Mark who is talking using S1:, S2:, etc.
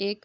S1: 1